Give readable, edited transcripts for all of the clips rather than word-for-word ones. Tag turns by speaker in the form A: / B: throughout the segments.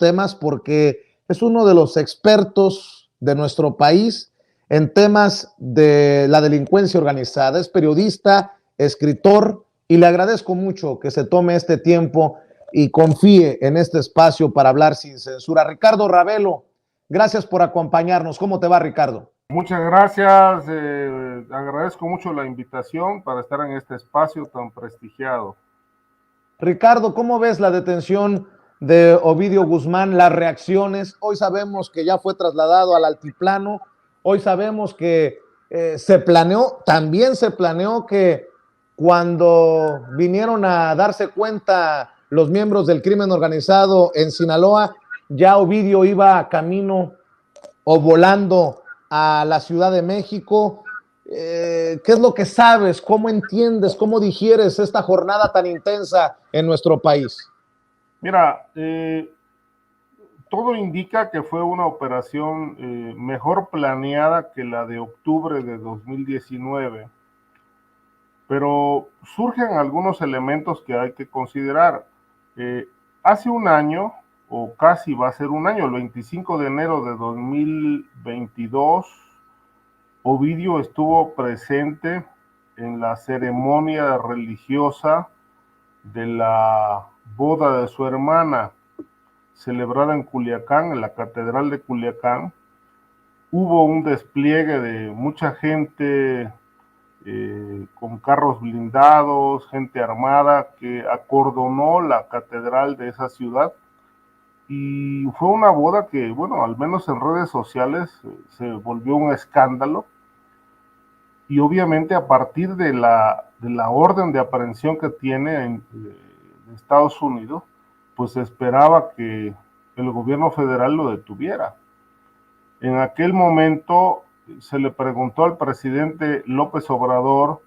A: temas porque es uno de los expertos de nuestro país en temas de la delincuencia organizada. Es periodista, escritor, y le agradezco mucho que se tome este tiempo y confíe en este espacio para hablar sin censura. Ricardo Ravelo, gracias por acompañarnos. ¿Cómo te va, Ricardo?
B: Muchas gracias, agradezco mucho la invitación para estar en este espacio tan prestigiado.
A: Ricardo, ¿cómo ves la detención de Ovidio Guzmán, las reacciones? Hoy sabemos que ya fue trasladado al altiplano, hoy sabemos que también se planeó que cuando vinieron a darse cuenta los miembros del crimen organizado en Sinaloa, ya Ovidio iba camino o volando a la Ciudad de México. ¿Qué es lo que sabes? ¿Cómo entiendes? ¿Cómo digieres esta jornada tan intensa en nuestro país?
B: Mira, todo indica que fue una operación mejor planeada que la de octubre de 2019, pero surgen algunos elementos que hay que considerar. Hace un año, o casi va a ser un año, el 25 de enero de 2022, Ovidio estuvo presente en la ceremonia religiosa de la boda de su hermana, celebrada en Culiacán, en la Catedral de Culiacán. Hubo un despliegue de mucha gente con carros blindados, gente armada que acordonó la catedral de esa ciudad. Y fue una boda que, bueno, al menos en redes sociales se volvió un escándalo. Y obviamente a partir de la orden de aprehensión que tiene en Estados Unidos, pues se esperaba que el gobierno federal lo detuviera. En aquel momento se le preguntó al presidente López Obrador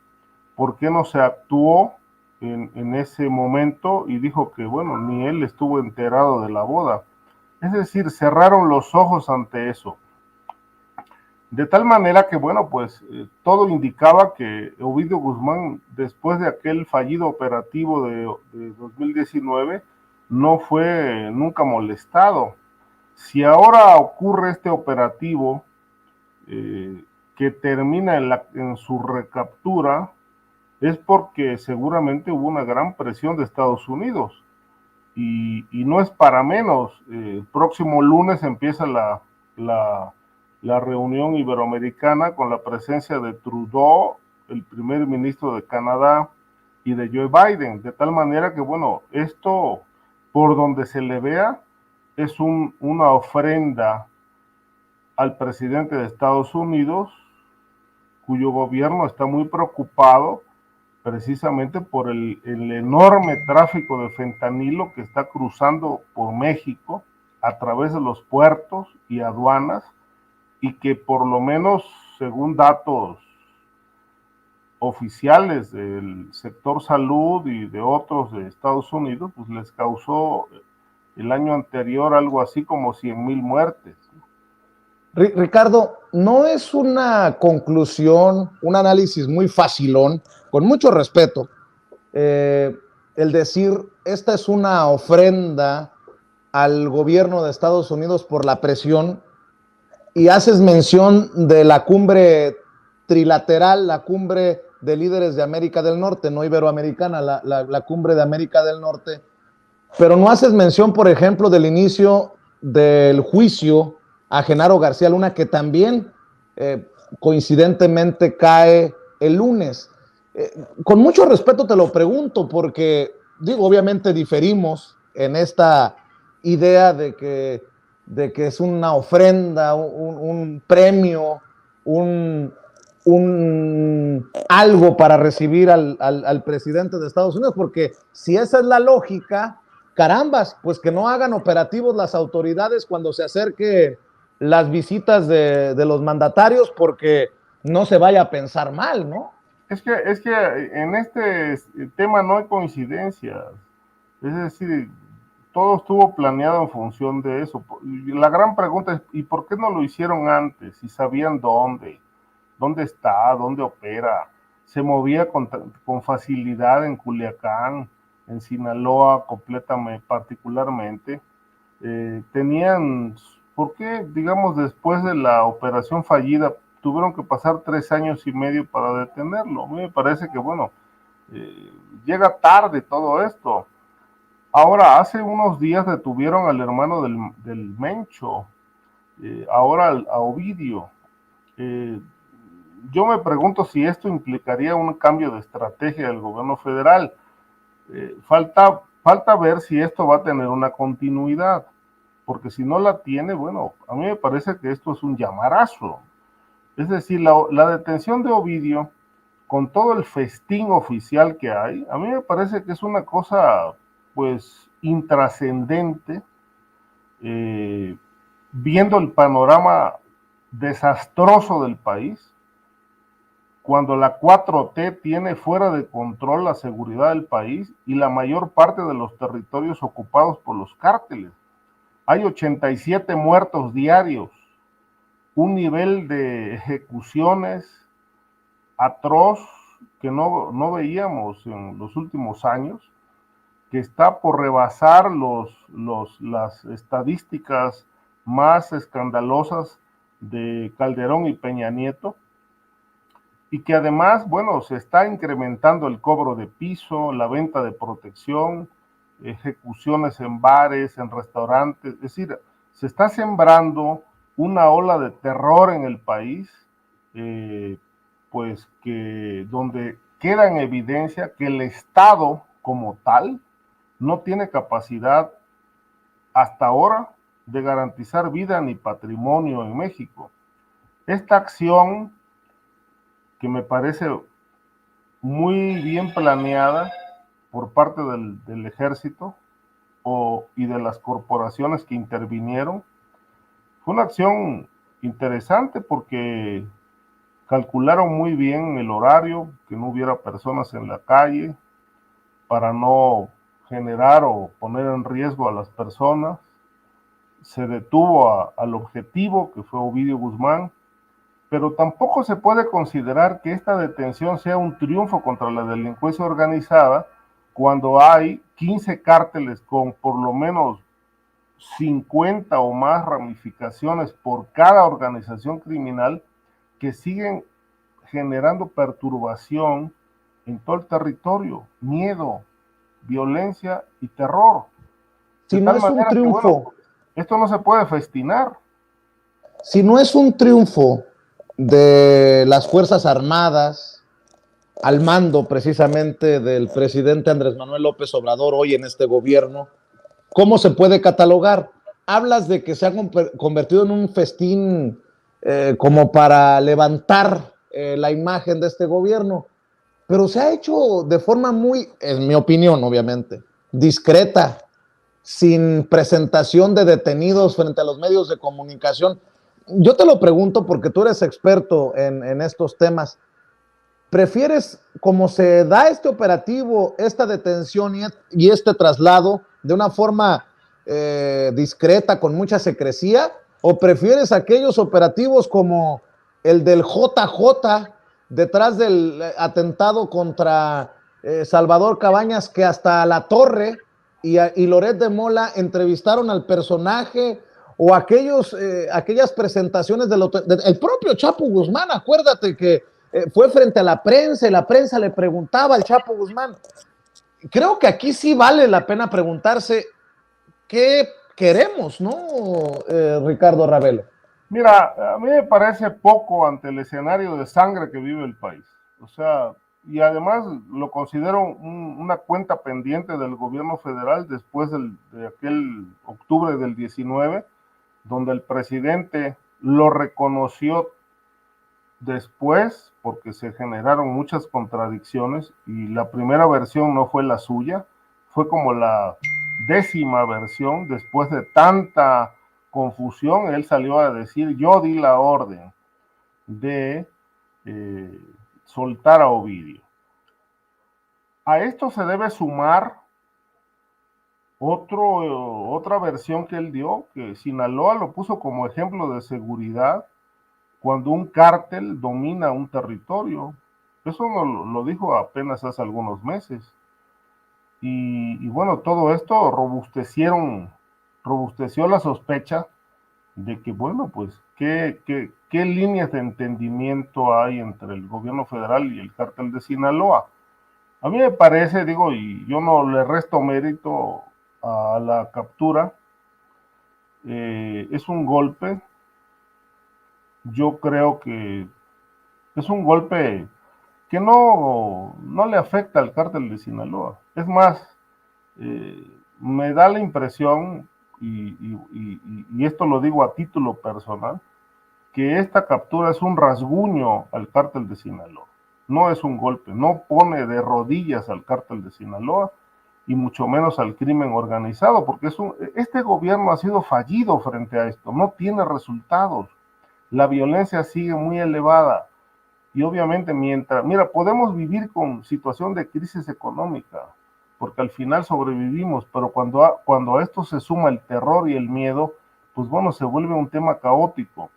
B: por qué no se actuó en ese momento y dijo que, bueno, ni él estuvo enterado de la boda. Es decir, cerraron los ojos ante eso. De tal manera que, bueno, pues todo indicaba que Ovidio Guzmán, después de aquel fallido operativo de 2019, no fue nunca molestado. Si ahora ocurre este operativo que termina en su recaptura, es porque seguramente hubo una gran presión de Estados Unidos. Y no es para menos. El próximo lunes empieza la reunión iberoamericana con la presencia de Trudeau, el primer ministro de Canadá, y de Joe Biden, de tal manera que, bueno, esto, por donde se le vea, es una ofrenda al presidente de Estados Unidos, cuyo gobierno está muy preocupado precisamente por el enorme tráfico de fentanilo que está cruzando por México a través de los puertos y aduanas, y que por lo menos, según datos oficiales del sector salud y de otros de Estados Unidos, pues les causó el año anterior algo así como 100,000 muertes.
A: Ricardo, no es una conclusión, un análisis muy facilón, con mucho respeto, el decir, esta es una ofrenda al gobierno de Estados Unidos por la presión, y haces mención de la cumbre trilateral, la cumbre de líderes de América del Norte, no iberoamericana, la cumbre de América del Norte, pero no haces mención, por ejemplo, del inicio del juicio a Genaro García Luna, que también coincidentemente cae el lunes. Con mucho respeto te lo pregunto, porque digo, obviamente diferimos en esta idea de que es una ofrenda, un premio, algo para recibir al presidente de Estados Unidos, porque si esa es la lógica, carambas, pues que no hagan operativos las autoridades cuando se acerque las visitas de los mandatarios, porque no se vaya a pensar mal, ¿no?
B: Es que en este tema no hay coincidencias. Es decir, todo estuvo planeado en función de eso. La gran pregunta es, ¿y por qué no lo hicieron antes? Si sabían dónde está, dónde opera. Se movía con facilidad en Culiacán, en Sinaloa, completamente, particularmente. tenían, ¿por qué, digamos, después de la operación fallida, tuvieron que pasar 3 años y medio para detenerlo? A mí me parece que, bueno, llega tarde todo esto. Ahora, hace unos días detuvieron al hermano del Mencho, ahora a Ovidio. Eh, yo me pregunto si esto implicaría un cambio de estrategia del gobierno federal. Falta ver si esto va a tener una continuidad, porque si no la tiene, bueno, a mí me parece que esto es un llamarazo. Es decir, la detención de Ovidio, con todo el festín oficial que hay, a mí me parece que es una cosa, pues, intrascendente, eh, viendo el panorama desastroso del país, cuando la 4T tiene fuera de control la seguridad del país y la mayor parte de los territorios ocupados por los cárteles. Hay 87 muertos diarios, un nivel de ejecuciones atroz que no veíamos en los últimos años, que está por rebasar las estadísticas más escandalosas de Calderón y Peña Nieto, y que además, bueno, se está incrementando el cobro de piso, la venta de protección, ejecuciones en bares, en restaurantes, es decir, se está sembrando una ola de terror en el país, pues que donde queda en evidencia que el Estado como tal no tiene capacidad hasta ahora de garantizar vida ni patrimonio en México. Esta acción, que me parece muy bien planeada por parte del ejército y de las corporaciones que intervinieron, fue una acción interesante porque calcularon muy bien el horario, que no hubiera personas en la calle para no generar o poner en riesgo a las personas. Se detuvo al objetivo, que fue Ovidio Guzmán, pero tampoco se puede considerar que esta detención sea un triunfo contra la delincuencia organizada cuando hay 15 cárteles con por lo menos 50 o más ramificaciones por cada organización criminal que siguen generando perturbación en todo el territorio, miedo, violencia y terror. De
A: Si no
B: tal
A: es un
B: manera que, bueno,
A: triunfo,
B: esto no se puede festinar.
A: si no es un triunfo de las Fuerzas Armadas, al mando precisamente del presidente Andrés Manuel López Obrador hoy en este gobierno, ¿cómo se puede catalogar? Hablas de que se ha convertido en un festín como para levantar la imagen de este gobierno, pero se ha hecho de forma muy, en mi opinión, obviamente, discreta, sin presentación de detenidos frente a los medios de comunicación. Yo te lo pregunto porque tú eres experto en estos temas. ¿Prefieres, como se da este operativo, esta detención y este traslado de una forma discreta, con mucha secrecía, o prefieres aquellos operativos como el del JJ detrás del atentado contra Salvador Cabañas, que hasta La Torre y Loret de Mola entrevistaron al personaje, o aquellas presentaciones del propio Chapo Guzmán? Acuérdate que fue frente a la prensa y la prensa le preguntaba al Chapo Guzmán. Creo que aquí sí vale la pena preguntarse qué queremos, ¿no, Ricardo Ravelo?
B: Mira, a mí me parece poco ante el escenario de sangre que vive el país. O sea, y además lo considero una cuenta pendiente del gobierno federal después de aquel octubre del 19, donde el presidente lo reconoció después, porque se generaron muchas contradicciones y la primera versión no fue la suya, fue como la 10ª versión. Después de tanta confusión, él salió a decir: yo di la orden de soltar a Ovidio. A esto se debe sumar otra versión que él dio, que Sinaloa lo puso como ejemplo de seguridad cuando un cártel domina un territorio. Eso lo dijo apenas hace algunos meses. Y bueno, todo esto robustecieron robusteció la sospecha de que, bueno, pues, ¿qué líneas de entendimiento hay entre el gobierno federal y el cártel de Sinaloa? A mí me parece, digo, y yo no le resto mérito a la captura, es un golpe, yo creo que es un golpe que no le afecta al cártel de Sinaloa. Es más, me da la impresión, y esto lo digo a título personal, que esta captura es un rasguño al cártel de Sinaloa. No es un golpe, no pone de rodillas al cártel de Sinaloa y mucho menos al crimen organizado, porque este gobierno ha sido fallido frente a esto, no tiene resultados. La violencia sigue muy elevada y obviamente mira, podemos vivir con situación de crisis económica, porque al final sobrevivimos, pero cuando a esto se suma el terror y el miedo, pues bueno, se vuelve un tema caótico.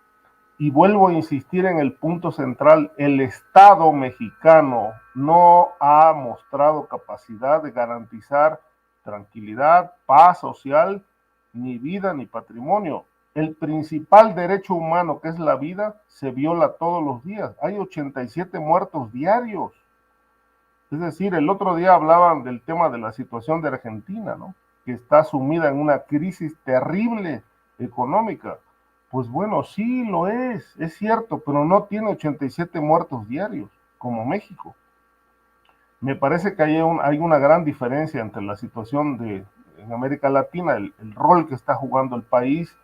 B: Y vuelvo a insistir en el punto central, el Estado mexicano no ha mostrado capacidad de garantizar tranquilidad, paz social, ni vida ni patrimonio. El principal derecho humano, que es la vida, se viola todos los días. Hay 87 muertos diarios. Es decir, el otro día hablaban del tema de la situación de Argentina, ¿no? Que está sumida en una crisis terrible económica. Pues bueno, sí lo es cierto, pero no tiene 87 muertos diarios, como México. Me parece que hay una gran diferencia entre la situación en América Latina, el rol que está jugando el país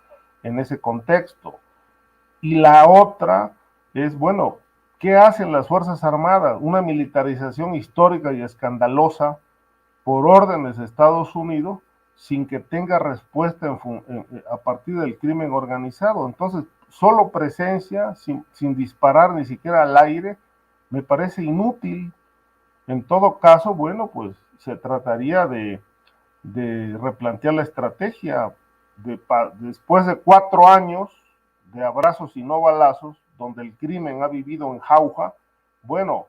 B: en ese contexto. Y la otra es, bueno, ¿qué hacen las Fuerzas Armadas? Una militarización histórica y escandalosa por órdenes de Estados Unidos sin que tenga respuesta a partir del crimen organizado. Entonces, solo presencia, sin disparar ni siquiera al aire, me parece inútil. En todo caso, bueno, pues se trataría de replantear la estrategia. Después de 4 años de abrazos y no balazos, donde el crimen ha vivido en jauja, bueno,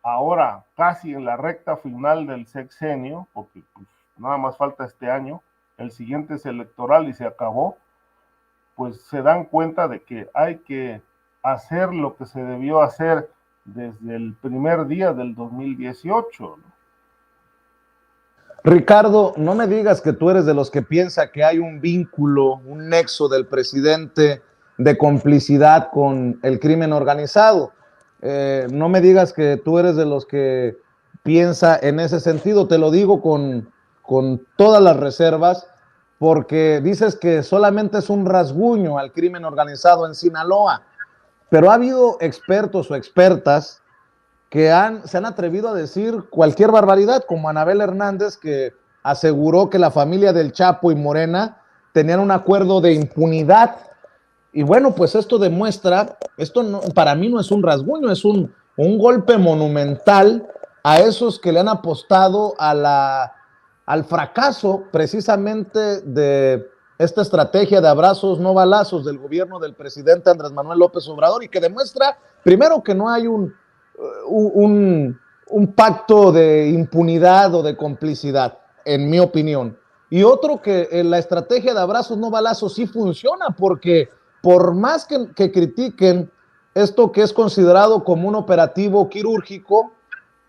B: ahora casi en la recta final del sexenio, porque pues, nada más falta este año, el siguiente es electoral y se acabó, pues se dan cuenta de que hay que hacer lo que se debió hacer desde el primer día del 2018, ¿no?
A: Ricardo, no me digas que tú eres de los que piensa que hay un vínculo, un nexo del presidente de complicidad con el crimen organizado. No me digas que tú eres de los que piensa en ese sentido. Te lo digo con todas las reservas, porque dices que solamente es un rasguño al crimen organizado en Sinaloa, pero ha habido expertos o expertas que se han atrevido a decir cualquier barbaridad, como Anabel Hernández, que aseguró que la familia del Chapo y Morena tenían un acuerdo de impunidad. Y bueno, pues esto demuestra, esto no, para mí no es un rasguño, es un golpe monumental a esos que le han apostado al fracaso precisamente de esta estrategia de abrazos no balazos del gobierno del presidente Andrés Manuel López Obrador, y que demuestra, primero, que no hay un pacto de impunidad o de complicidad, en mi opinión. Y otro, que la estrategia de abrazos no balazos sí funciona, porque por más que critiquen esto que es considerado como un operativo quirúrgico,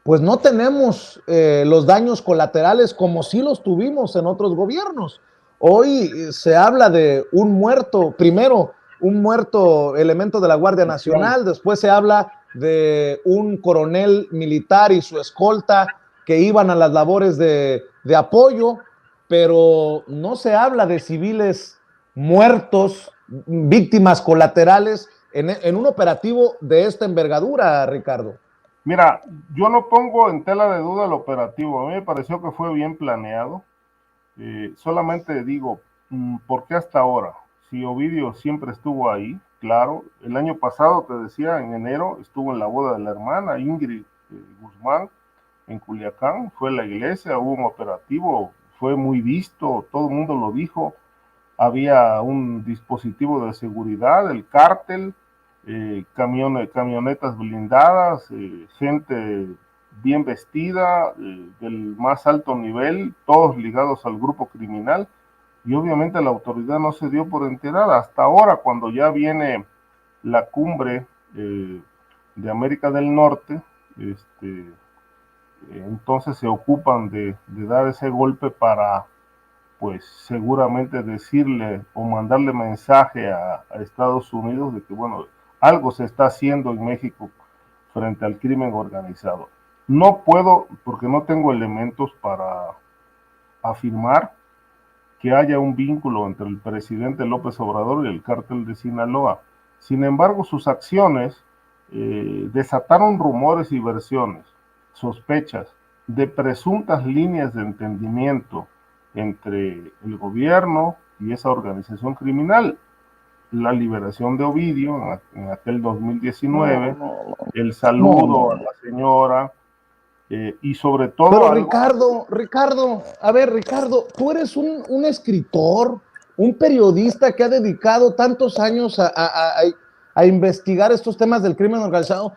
A: pues no tenemos los daños colaterales como sí los tuvimos en otros gobiernos. Hoy se habla de un muerto, primero un muerto elemento de la Guardia Nacional, después se habla de un coronel militar y su escolta que iban a las labores de apoyo, pero no se habla de civiles muertos, víctimas colaterales en un operativo de esta envergadura, Ricardo.
B: Mira, yo no pongo en tela de duda el operativo, a mí me pareció que fue bien planeado. Solamente digo, ¿por qué hasta ahora? Si Ovidio siempre estuvo ahí, claro. El año pasado, te decía, en enero, estuvo en la boda de la hermana Ingrid Guzmán en Culiacán, fue a la iglesia, hubo un operativo, fue muy visto, todo el mundo lo dijo. Había un dispositivo de seguridad, el cártel, camionetas blindadas, gente bien vestida, del más alto nivel, todos ligados al grupo criminal, y obviamente la autoridad no se dio por enterada. Hasta ahora, cuando ya viene la cumbre de América del Norte, entonces se ocupan de dar ese golpe para, pues seguramente decirle o mandarle mensaje a Estados Unidos de que, bueno, algo se está haciendo en México frente al crimen organizado. No puedo, porque no tengo elementos para afirmar que haya un vínculo entre el presidente López Obrador y el cártel de Sinaloa. Sin embargo, sus acciones desataron rumores y versiones, sospechas de presuntas líneas de entendimiento entre el gobierno y esa organización criminal. La liberación de Ovidio en aquel 2019, el saludo a la señora, y sobre todo...
A: Pero Ricardo, a ver, Ricardo, tú eres un escritor, un periodista que ha dedicado tantos años a investigar estos temas del crimen organizado.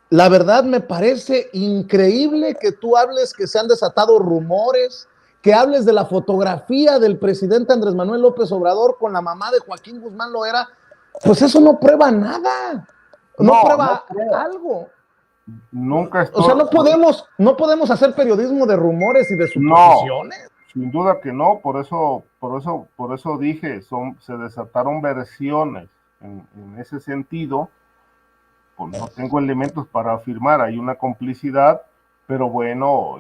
A: La verdad me parece increíble que tú hables que se han desatado rumores, que hables de la fotografía del presidente Andrés Manuel López Obrador con la mamá de Joaquín Guzmán Loera. Pues eso no prueba nada, no prueba algo.
B: Nunca estoy...
A: O sea, no podemos hacer periodismo de rumores y de suposiciones.
B: No, sin duda que no, por eso dije, se desataron versiones en ese sentido. Pues no tengo elementos para afirmar, hay una complicidad, pero bueno,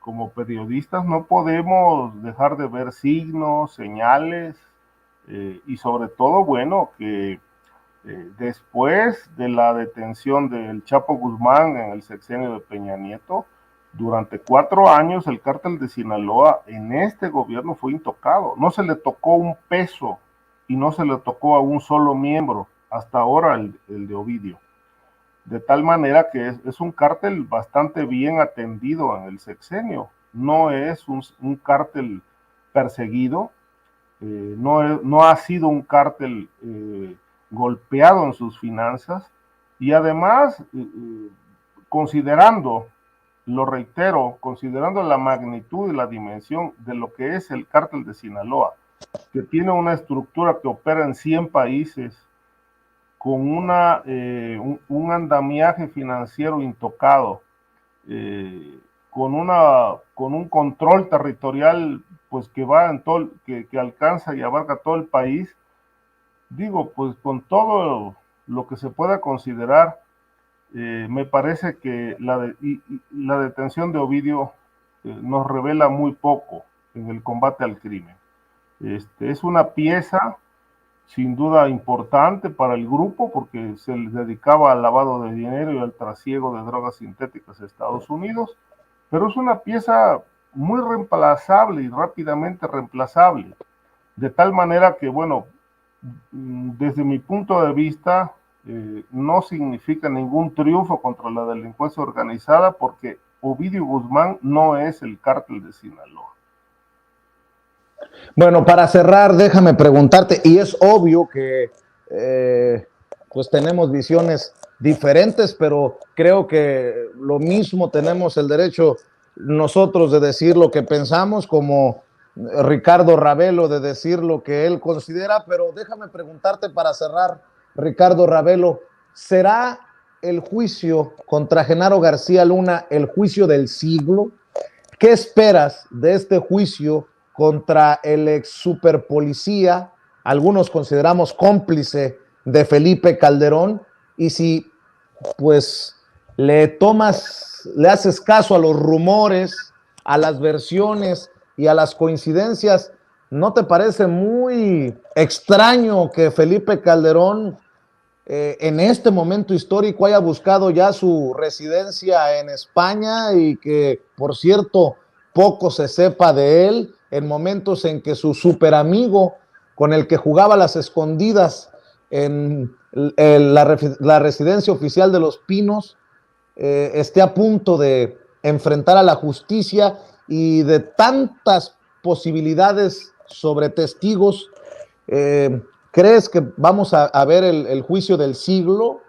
B: como periodistas no podemos dejar de ver signos, señales, y sobre todo, bueno, que después de la detención del Chapo Guzmán en el sexenio de Peña Nieto, durante 4 años el cártel de Sinaloa en este gobierno fue intocado. No se le tocó un peso y no se le tocó a un solo miembro, hasta ahora el de Ovidio. De tal manera que es un cártel bastante bien atendido en el sexenio. No es un cártel perseguido, no ha sido un cártel golpeado en sus finanzas, y además, considerando, lo reitero, considerando la magnitud y la dimensión de lo que es el cártel de Sinaloa, que tiene una estructura que opera en 100 países, con un andamiaje financiero intocado, con un control territorial pues que va en todo, que alcanza y abarca todo el país. Digo, pues con todo lo que se pueda considerar, me parece que la detención de Ovidio nos revela muy poco en el combate al crimen. Es una pieza sin duda importante para el grupo, porque se les dedicaba al lavado de dinero y al trasiego de drogas sintéticas a Estados Unidos, pero es una pieza muy reemplazable y rápidamente reemplazable, de tal manera que, bueno, desde mi punto de vista, no significa ningún triunfo contra la delincuencia organizada, porque Ovidio Guzmán no es el cártel de Sinaloa.
A: Bueno, para cerrar, déjame preguntarte, y es obvio que pues tenemos visiones diferentes, pero creo que lo mismo tenemos el derecho nosotros de decir lo que pensamos, como Ricardo Ravelo de decir lo que él considera, pero déjame preguntarte para cerrar, Ricardo Ravelo, ¿será el juicio contra Genaro García Luna el juicio del siglo? ¿Qué esperas de este juicio contra el ex superpolicía, algunos consideramos cómplice de Felipe Calderón? Y si pues le haces caso a los rumores, a las versiones y a las coincidencias, ¿no te parece muy extraño que Felipe Calderón en este momento histórico haya buscado ya su residencia en España y que, por cierto, poco se sepa de él en momentos en que su super amigo con el que jugaba las escondidas en la residencia oficial de Los Pinos esté a punto de enfrentar a la justicia, y de tantas posibilidades sobre testigos, ¿crees que vamos a ver el juicio del siglo,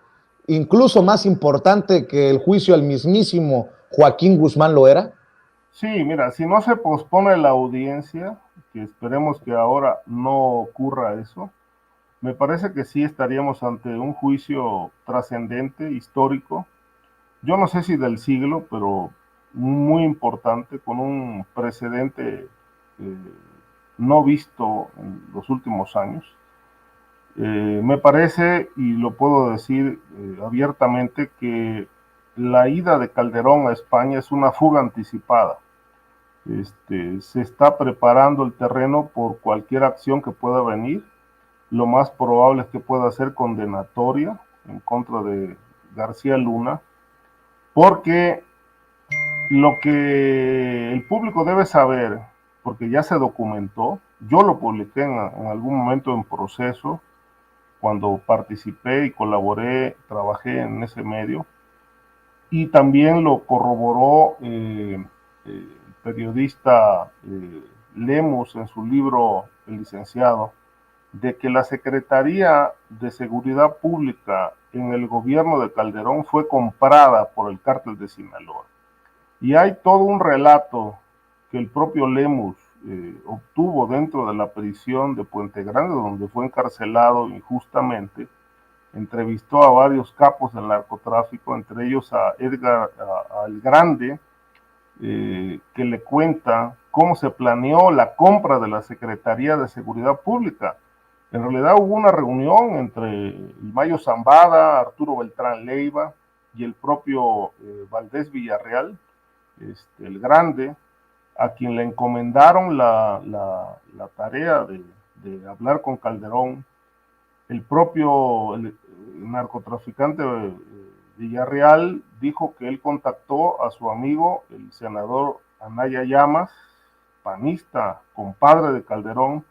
A: incluso más importante que el juicio al mismísimo Joaquín Guzmán Loera?
B: Sí, mira, si no se pospone la audiencia, que esperemos que ahora no ocurra eso, me parece que sí estaríamos ante un juicio trascendente, histórico, yo no sé si del siglo, pero muy importante, con un precedente no visto en los últimos años. Me parece, y lo puedo decir abiertamente, que la ida de Calderón a España es una fuga anticipada. Se está preparando el terreno por cualquier acción que pueda venir. Lo más probable es que pueda ser condenatoria en contra de García Luna, porque lo que el público debe saber, porque ya se documentó, yo lo publiqué en algún momento en Proceso, cuando participé y colaboré, trabajé en ese medio, y también lo corroboró el periodista Lemus en su libro El Licenciado, de que la Secretaría de Seguridad Pública en el gobierno de Calderón fue comprada por el Cártel de Sinaloa. Y hay todo un relato que el propio Lemus obtuvo dentro de la prisión de Puente Grande, donde fue encarcelado injustamente. Entrevistó a varios capos del narcotráfico, entre ellos a Edgar al Grande, que le cuenta cómo se planeó la compra de la Secretaría de Seguridad Pública. En realidad hubo una reunión entre el Mayo Zambada, Arturo Beltrán Leiva y el propio Valdés Villarreal, el Grande, a quien le encomendaron la tarea de hablar con Calderón. El propio narcotraficante Villarreal dijo que él contactó a su amigo, el senador Anaya Llamas, panista, compadre de Calderón,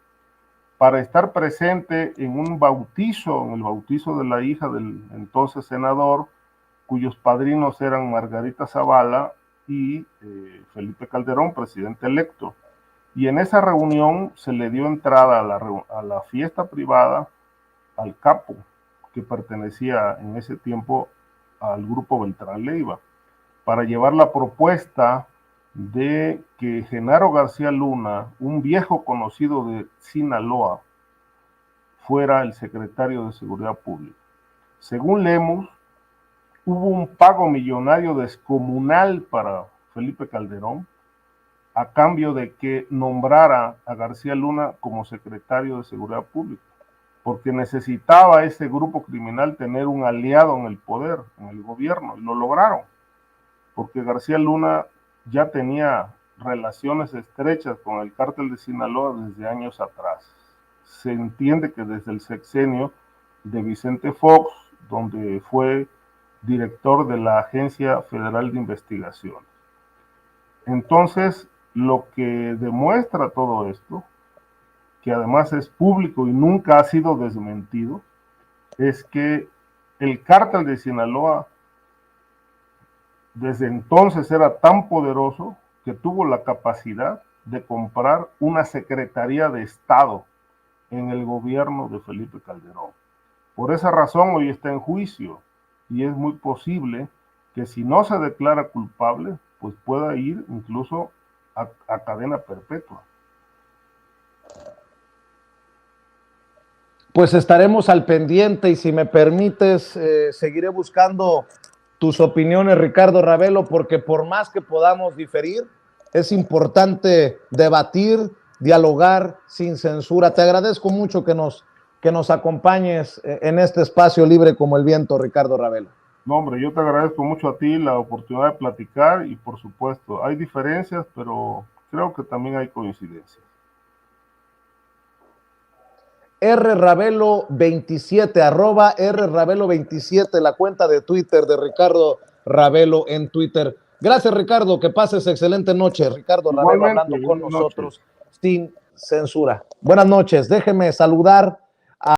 B: para estar presente en un bautizo, en el bautizo de la hija del entonces senador, cuyos padrinos eran Margarita Zavala y Felipe Calderón, presidente electo. Y en esa reunión se le dio entrada a la fiesta privada al capo, que pertenecía en ese tiempo al grupo Beltrán Leiva, para llevar la propuesta de que Genaro García Luna, un viejo conocido de Sinaloa, fuera el secretario de Seguridad Pública. Según Lemus, hubo un pago millonario descomunal para Felipe Calderón a cambio de que nombrara a García Luna como secretario de Seguridad Pública, porque necesitaba ese grupo criminal tener un aliado en el poder, en el gobierno, y lo lograron, porque García Luna ya tenía relaciones estrechas con el cártel de Sinaloa desde años atrás. Se entiende que desde el sexenio de Vicente Fox, donde fue director de la Agencia Federal de Investigación. Entonces, lo que demuestra todo esto, que además es público y nunca ha sido desmentido, es que el cártel de Sinaloa desde entonces era tan poderoso que tuvo la capacidad de comprar una Secretaría de Estado en el gobierno de Felipe Calderón. Por esa razón hoy está en juicio y es muy posible que si no se declara culpable, pues pueda ir incluso a cadena perpetua.
A: Pues estaremos al pendiente y si me permites, seguiré buscando tus opiniones, Ricardo Ravelo, porque por más que podamos diferir, es importante debatir, dialogar sin censura. Te agradezco mucho que nos acompañes en este espacio libre como el viento, Ricardo Ravelo.
B: No, hombre, yo te agradezco mucho a ti la oportunidad de platicar y por supuesto hay diferencias, pero creo que también hay coincidencias.
A: rravelo27, arroba rravelo27, la cuenta de Twitter de Ricardo Ravelo en Twitter. Gracias, Ricardo, que pases excelente noche. Ricardo Ravelo hablando con nosotros sin censura. Buenas noches, déjeme saludar